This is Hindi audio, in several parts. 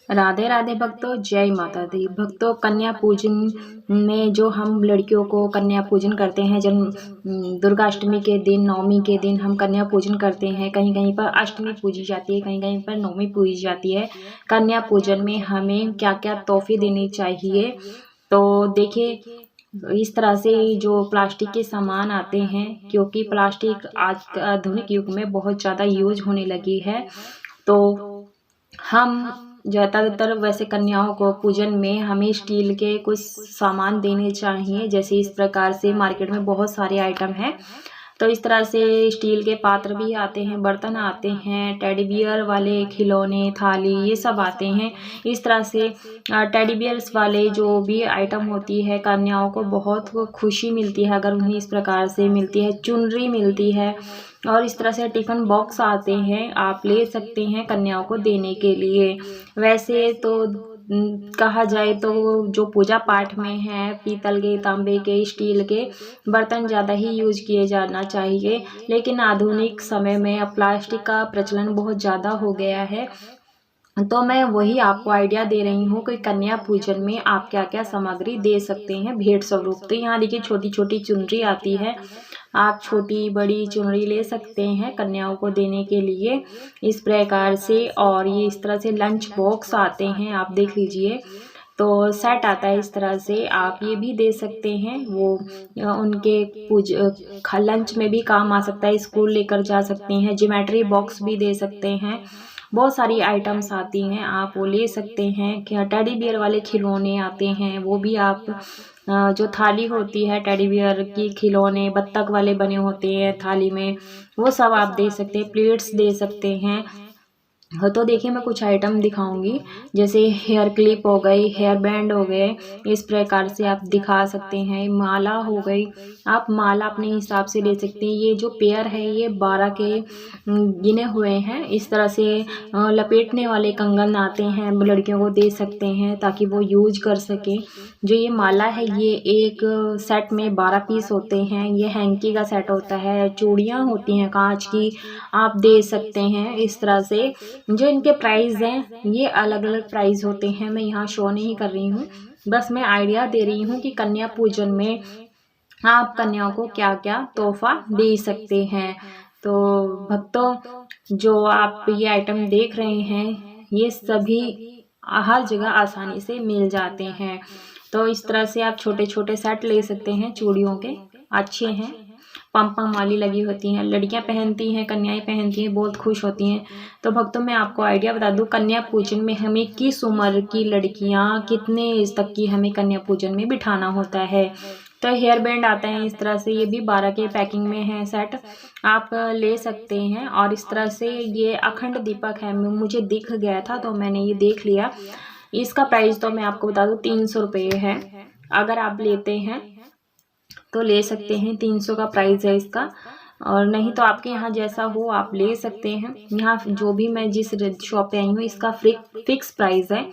राधे राधे भक्तों, जय माता दी। भक्तों, कन्या पूजन में जो हम लड़कियों को कन्या पूजन करते हैं, जन्म दुर्गाष्टमी के दिन, नवमी के दिन हम कन्या पूजन करते हैं। कहीं कहीं पर अष्टमी पूजी जाती है, कहीं कहीं पर नवमी पूजी जाती है। कन्या पूजन में हमें क्या क्या तोहफे देने चाहिए, तो देखिए इस तरह से जो प्लास्टिक के सामान आते हैं, क्योंकि प्लास्टिक आज आधुनिक युग में बहुत ज़्यादा यूज होने लगी है, तो हम ज़्यादातर वैसे कन्याओं को पूजन में हमें स्टील के कुछ सामान देने चाहिए। जैसे इस प्रकार से मार्केट में बहुत सारे आइटम हैं, तो इस तरह से स्टील के पात्र भी आते हैं, बर्तन आते हैं, टेडी बियर वाले खिलौने, थाली, ये सब आते हैं। इस तरह से टेडी बियर्स वाले जो भी आइटम होती है, कन्याओं को बहुत खुशी मिलती है अगर उन्हें इस प्रकार से मिलती है। चुनरी मिलती है और इस तरह से टिफ़िन बॉक्स आते हैं, आप ले सकते हैं कन्याओं को देने के लिए। वैसे तो कहा जाए तो जो पूजा पाठ में है, पीतल के, तांबे के, स्टील के बर्तन ज़्यादा ही यूज किए जाना चाहिए, लेकिन आधुनिक समय में अब प्लास्टिक का प्रचलन बहुत ज़्यादा हो गया है। तो मैं वही आपको आइडिया दे रही हूँ कि कन्या पूजन में आप क्या क्या सामग्री दे सकते हैं भेंट स्वरूप। तो यहाँ देखिए छोटी छोटी चुनरी आती है, आप छोटी बड़ी चुनरी ले सकते हैं कन्याओं को देने के लिए इस प्रकार से। और ये इस तरह से लंच बॉक्स आते हैं, आप देख लीजिए, तो सेट आता है इस तरह से, आप ये भी दे सकते हैं। वो उनके लंच में भी काम आ सकता है, स्कूल लेकर जा सकते हैं। ज्योमेट्री बॉक्स भी दे सकते हैं, बहुत सारी आइटम्स आती हैं, आप वो ले सकते हैं। क्या टेडी बियर वाले खिलौने आते हैं, वो भी आप जो थाली होती है टेडी बियर की, खिलौने बत्तख वाले बने होते हैं थाली में, वो सब आप दे सकते हैं। प्लेट्स दे सकते हैं। तो देखिए मैं कुछ आइटम दिखाऊंगी, जैसे हेयर क्लिप हो गई, हेयर बैंड हो गए, इस प्रकार से आप दिखा सकते हैं। माला हो गई, आप माला अपने हिसाब से ले सकते हैं। ये जो पेयर है ये 12 के गिने हुए हैं। इस तरह से लपेटने वाले कंगन आते हैं, लड़कियों को दे सकते हैं ताकि वो यूज कर सके। जो ये माला है ये एक सेट में 12 पीस होते हैं, ये हैंकी का सेट होता है। चूड़ियाँ होती हैं कांच की, आप दे सकते हैं इस तरह से। जो इनके प्राइस हैं ये अलग अलग प्राइस होते हैं, मैं यहाँ शो नहीं कर रही हूँ, बस मैं आइडिया दे रही हूँ कि कन्या पूजन में आप कन्याओं को क्या क्या तोहफा दे सकते हैं। तो भक्तों, जो आप ये आइटम देख रहे हैं ये सभी हर जगह आसानी से मिल जाते हैं। तो इस तरह से आप छोटे छोटे सेट ले सकते हैं, चूड़ियों के अच्छे हैं, पम पम वाली लगी होती हैं, लड़कियां पहनती हैं, कन्याएं पहनती हैं, बहुत खुश होती हैं। तो भक्तों मैं आपको आइडिया बता दूं, कन्या पूजन में हमें किस उम्र की लड़कियां, कितने एज तक की हमें कन्या पूजन में बिठाना होता है। तो हेयर बैंड आता है इस तरह से, ये भी 12 के पैकिंग में है सेट, आप ले सकते हैं। और इस तरह से ये अखंड दीपक है, मुझे दिख गया था तो मैंने ये देख लिया। इसका प्राइस तो मैं आपको बता दूं 300 रुपये है, अगर आप लेते हैं तो ले सकते हैं। 300 का प्राइस है इसका, और नहीं तो आपके यहाँ जैसा हो आप ले सकते हैं। यहाँ जो भी मैं जिस शॉप पे आई हूँ इसका फिक्स प्राइस है,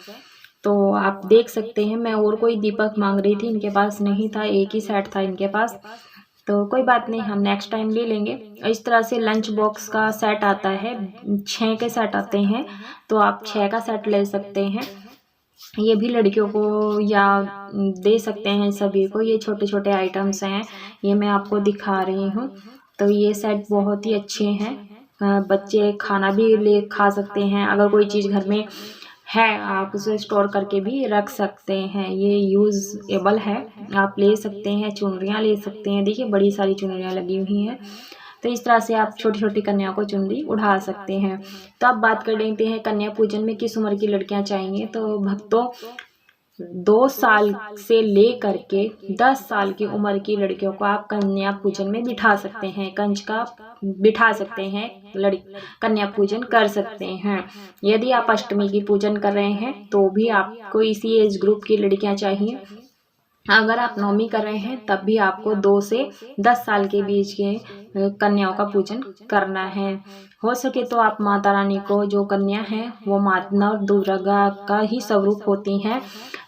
तो आप देख सकते हैं। मैं और कोई दीपक मांग रही थी, इनके पास नहीं था, एक ही सेट था इनके पास, तो कोई बात नहीं, हम नेक्स्ट टाइम ले लेंगे। इस तरह से लंच बॉक्स का सेट आता है, 6 के सेट आते हैं, तो आप 6 का सेट ले सकते हैं। ये भी लड़कियों को या दे सकते हैं सभी को, ये छोटे छोटे आइटम्स हैं, ये मैं आपको दिखा रही हूँ। तो ये सेट बहुत ही अच्छे हैं, बच्चे खाना भी ले खा सकते हैं, अगर कोई चीज़ घर में है आप उसे स्टोर करके भी रख सकते हैं, ये यूज़ेबल है, आप ले सकते हैं। चुनरियाँ ले सकते हैं, देखिए बड़ी सारी चुनरियाँ लगी हुई हैं, तो इस तरह से आप छोटी छोटी कन्याओं को चुनरी उड़ा सकते हैं। तो अब बात कर लेते हैं कन्या पूजन में किस उम्र की लड़कियां चाहिए। तो भक्तों 2 साल से ले करके 10 साल की उम्र की लड़कियों को आप कन्या पूजन में बिठा सकते हैं, कंज का बिठा सकते हैं, कन्या पूजन कर सकते हैं। यदि आप अष्टमी की पूजन कर रहे हैं तो भी आपको इसी एज ग्रुप की लड़कियां चाहिए। अगर आप नवमी कर रहे हैं तब भी आपको 2 से 10 साल के बीच के कन्याओं का पूजन करना है। हो सके तो आप माता रानी को, जो कन्या है वो माता दुर्गा का ही स्वरूप होती हैं,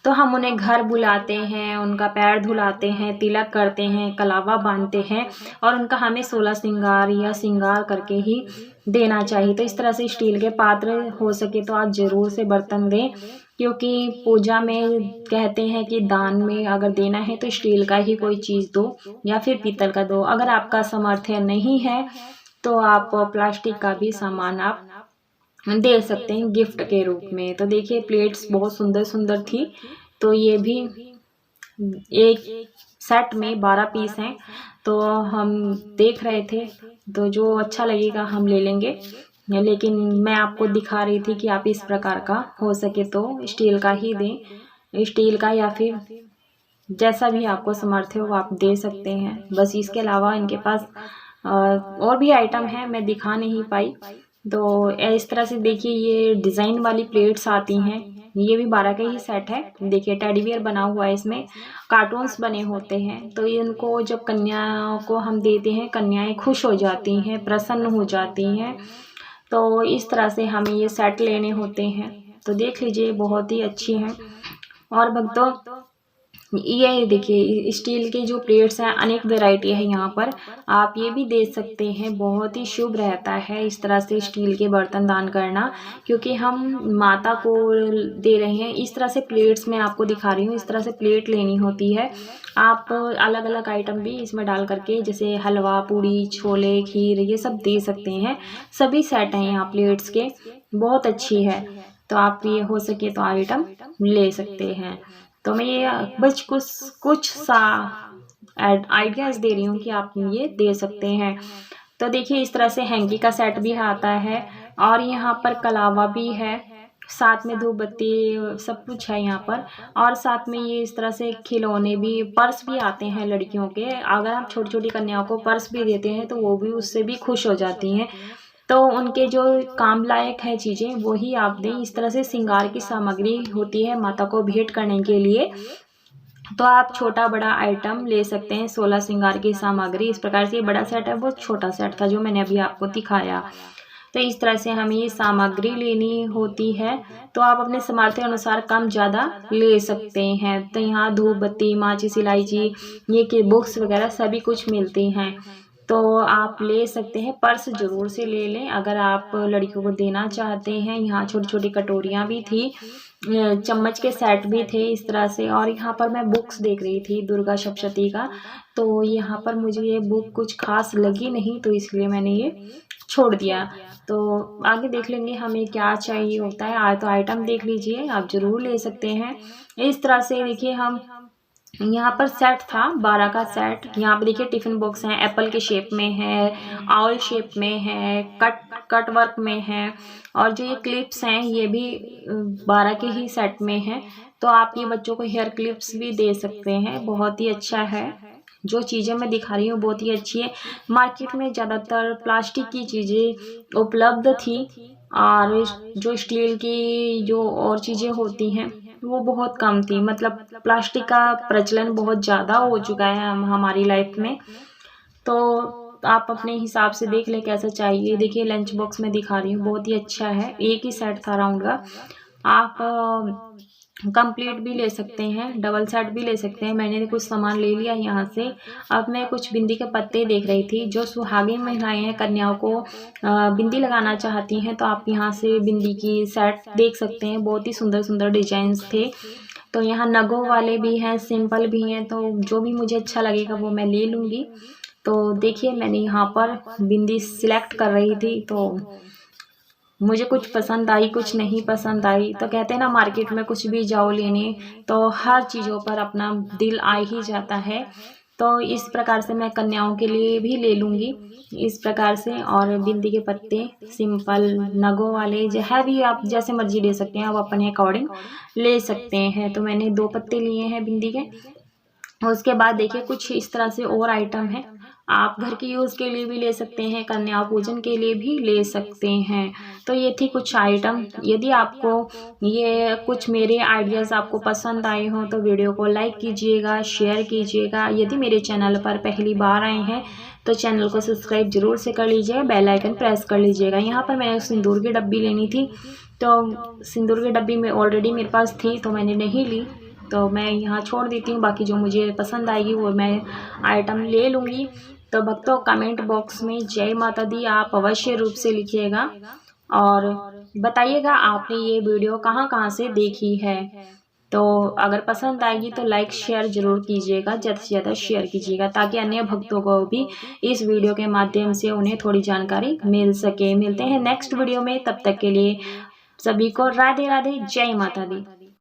तो हम उन्हें घर बुलाते हैं, उनका पैर धुलाते हैं, तिलक करते हैं, कलावा बांधते हैं और उनका हमें 16 श्रृंगार या श्रृंगार करके ही देना चाहिए। तो इस तरह से स्टील के पात्र हो सके तो आप ज़रूर से बर्तन दें, क्योंकि पूजा में कहते हैं कि दान में अगर देना है तो स्टील का ही कोई चीज़ दो या फिर पीतल का दो। अगर आपका सामर्थ्य नहीं है तो आप प्लास्टिक का भी सामान आप दे सकते हैं गिफ्ट के रूप में। तो देखिए प्लेट्स बहुत सुंदर सुंदर थी। तो ये भी एक सेट में 12 पीस हैं, तो हम देख रहे थे, तो जो अच्छा लगेगा हम ले लेंगे। लेकिन मैं आपको दिखा रही थी कि आप इस प्रकार का हो सके तो स्टील का ही दें, स्टील का या फिर जैसा भी आपको सामर्थ्य हो आप दे सकते हैं। बस इसके अलावा इनके पास और भी आइटम है, मैं दिखा नहीं पाई। तो इस तरह से देखिए ये डिज़ाइन वाली प्लेट्स आती हैं, ये भी 12 का ही सेट है। देखिए टेडी बियर बना हुआ है, इसमें कार्टून्स बने होते हैं। तो इनको जब कन्याओं को हम देते हैं, कन्याएं खुश हो जाती हैं, प्रसन्न हो जाती हैं। तो इस तरह से हमें ये सेट लेने होते हैं। तो देख लीजिए बहुत ही अच्छी हैं। और भक्तों ये देखिए स्टील के जो प्लेट्स हैं, अनेक वैरायटी है यहाँ पर, आप ये भी दे सकते हैं। बहुत ही शुभ रहता है इस तरह से स्टील के बर्तन दान करना, क्योंकि हम माता को दे रहे हैं। इस तरह से प्लेट्स मैं आपको दिखा रही हूँ, इस तरह से प्लेट लेनी होती है। आप अलग अलग आइटम भी इसमें डाल करके, जैसे हलवा, पूड़ी, छोले, खीर, ये सब दे सकते हैं। सभी सेट हैं यहाँ प्लेट्स के, बहुत अच्छी है। तो आप ये हो सके तो आइटम ले सकते हैं। तो मैं ये बस कुछ सा आइडियाज़ दे रही हूँ कि आप ये दे सकते हैं। तो देखिए इस तरह से हैंकी का सेट भी आता है और यहाँ पर कलावा भी है, साथ में धूप बत्ती सब कुछ है यहाँ पर। और साथ में ये इस तरह से खिलौने भी, पर्स भी आते हैं लड़कियों के। अगर आप छोटी छोटी कन्याओं को पर्स भी देते हैं तो वो भी उससे भी खुश हो जाती हैं। तो उनके जो काम लायक है चीज़ें वही आप दें। इस तरह से श्रृंगार की सामग्री होती है माता को भेंट करने के लिए, तो आप छोटा बड़ा आइटम ले सकते हैं। 16 श्रृंगार की सामग्री, इस प्रकार से बड़ा सेट है, बहुत छोटा सेट था जो मैंने अभी आपको दिखाया। तो इस तरह से हमें ये सामग्री लेनी होती है। तो आप अपने सामर्थ्य अनुसार कम ज़्यादा ले सकते हैं। तो यहाँ धूप बत्ती, माचिस, इलायची, ये के बुक्स वगैरह सभी कुछ मिलती हैं, तो आप ले सकते हैं। पर्स ज़रूर से ले लें अगर आप लड़कियों को देना चाहते हैं। यहाँ छोटी छोटी कटोरियाँ भी थी, चम्मच के सेट भी थे इस तरह से। और यहाँ पर मैं बुक्स देख रही थी दुर्गा सप्तशती का, तो यहाँ पर मुझे ये बुक कुछ खास लगी नहीं, तो इसलिए मैंने ये छोड़ दिया। तो आगे देख लेंगे हमें क्या चाहिए होता है। तो आइटम देख लीजिए, आप ज़रूर ले सकते हैं। इस तरह से देखिए हम यहाँ पर सेट था 12 का सेट। यहाँ पर देखिए टिफ़िन बॉक्स हैं, एप्पल के शेप में है, आउल शेप में है, कट वर्क में है। और जो ये क्लिप्स हैं ये भी 12 के ही सेट में है। तो आप ये बच्चों को हेयर क्लिप्स भी दे सकते हैं, बहुत ही अच्छा है। जो चीज़ें मैं दिखा रही हूँ बहुत ही अच्छी है। मार्केट में ज़्यादातर प्लास्टिक की चीज़ें उपलब्ध थी, और जो स्टील की जो और चीज़ें होती हैं वो बहुत कम थी। मतलब प्लास्टिक का प्रचलन बहुत ज़्यादा हो चुका है हमारी लाइफ में। तो आप अपने हिसाब से देख लें कैसा चाहिए। देखिए लंच बॉक्स में दिखा रही हूँ, बहुत ही अच्छा है। एक ही सेट था राउंड का, आप कंप्लीट भी ले सकते हैं, डबल सेट भी ले सकते हैं। मैंने कुछ सामान ले लिया यहाँ से। अब मैं कुछ बिंदी के पत्ते देख रही थी। जो सुहागिन महिलाएं हैं, कन्याओं को बिंदी लगाना चाहती हैं, तो आप यहाँ से बिंदी की सेट देख सकते हैं। बहुत ही सुंदर सुंदर डिजाइन्स थे। तो यहाँ नगों वाले भी हैं, सिंपल भी हैं, तो जो भी मुझे अच्छा लगेगा वो मैं ले लूँगी। तो देखिए मैंने यहाँ पर बिंदी सिलेक्ट कर रही थी, तो मुझे कुछ पसंद आई, कुछ नहीं पसंद आई। तो कहते हैं ना मार्केट में कुछ भी जाओ लेने तो हर चीज़ों पर अपना दिल आ ही जाता है। तो इस प्रकार से मैं कन्याओं के लिए भी ले लूँगी इस प्रकार से। और बिंदी के पत्ते सिंपल नगों वाले जो है भी आप जैसे मर्जी ले सकते हैं, आप अपने अकॉर्डिंग ले सकते हैं। तो मैंने 2 पत्ते लिए हैं बिंदी के। उसके बाद देखिए कुछ इस तरह से और आइटम है, आप घर के यूज़ के लिए भी ले सकते हैं, कन्या पूजन के लिए भी ले सकते हैं। तो ये थी कुछ आइटम। यदि आपको ये कुछ मेरे आइडियाज़ आपको पसंद आए हों तो वीडियो को लाइक कीजिएगा, शेयर कीजिएगा। यदि मेरे चैनल पर पहली बार आए हैं तो चैनल को सब्सक्राइब जरूर से कर लीजिएगा, बेल आइकन प्रेस कर लीजिएगा। यहाँ पर मैंने सिंदूर की डब्बी लेनी थी, तो सिंदूर की डब्बी में ऑलरेडी मेरे पास थी तो मैंने नहीं ली, तो मैं यहाँ छोड़ देती हूँ। बाकी जो मुझे पसंद आएगी वो मैं आइटम ले लूँगी। तो भक्तों कमेंट बॉक्स में जय माता दी आप अवश्य रूप से लिखिएगा और बताइएगा आपने ये वीडियो कहाँ कहाँ से देखी है। तो अगर पसंद आएगी तो लाइक शेयर ज़रूर कीजिएगा, ज़्यादा से ज़्यादा शेयर कीजिएगा ताकि अन्य भक्तों को भी इस वीडियो के माध्यम से उन्हें थोड़ी जानकारी मिल सके। मिलते हैं नेक्स्ट वीडियो में, तब तक के लिए सभी को राधे राधे, जय माता दी।